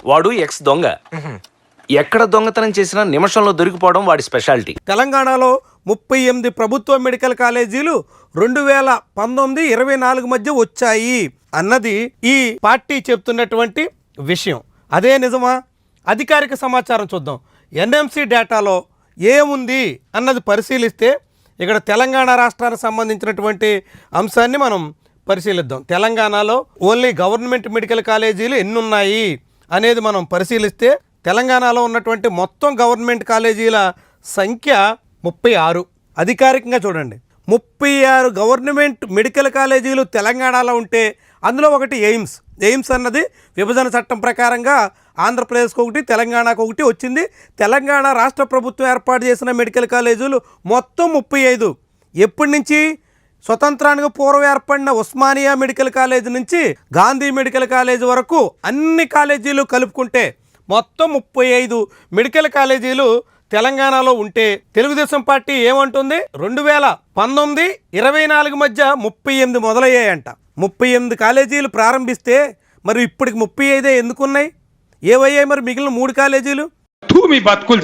వాడు ఎక్స్ దొంగ. ఎక్కడ దొంగతనం చేసినా నిమిషంలో దొరికిపోవడం వాడి స్పెషాలిటీ. తెలంగాణలో 38 ప్రభుత్వ మెడికల్ కాలేజీలు 2019-24 మధ్య వచ్చాయి అన్నది ఈ పార్టీ చెప్తున్నటువంటి విషయం. అదే నిజమా? అధికారిక సమాచారం చూద్దాం. ఎన్ఎంసి డేటాలో ఏముంది అన్నది పరిశీలిస్తే ఇక్కడ తెలంగాణ రాష్ట్రానికి సంబంధించినటువంటి అంశాన్ని మనం పరిశీలిద్దాం. తెలంగాణలో ఓన్లీ గవర్నమెంట్ మెడికల్ కాలేజీలు ఎన్ని ఉన్నాయి అనేది మనం పరిశీలిస్తే తెలంగాణలో ఉన్నటువంటి మొత్తం గవర్నమెంట్ కాలేజీల సంఖ్య 36. అధికారికంగా చూడండి, 36 గవర్నమెంట్ మెడికల్ కాలేజీలు తెలంగాణలో ఉంటే అందులో ఒకటి ఎయిమ్స్ అన్నది విభజన చట్టం ప్రకారంగా ఆంధ్రప్రదేశ్కి ఒకటి, తెలంగాణకు ఒకటి వచ్చింది. తెలంగాణ రాష్ట్ర ప్రభుత్వం ఏర్పాటు చేసిన మెడికల్ కాలేజీలు మొత్తం 35. ఎప్పటి నుంచి? స్వతంత్రానికి పూర్వం ఏర్పడిన ఉస్మానియా మెడికల్ కాలేజీ నుంచి గాంధీ మెడికల్ కాలేజీ వరకు అన్ని కాలేజీలు కలుపుకుంటే మొత్తం 35 మెడికల్ కాలేజీలు తెలంగాణలో ఉంటే తెలుగుదేశం పార్టీ ఏమంటుంది? 2019-24 మధ్య 38 మొదలయ్యాయంట. 38 కాలేజీలు ప్రారంభిస్తే మరి ఇప్పటికి 35 ఎందుకున్నాయి? ఏవయ్యాయి మరి మిగిలిన 3 కాలేజీలు? మీ బతుకులు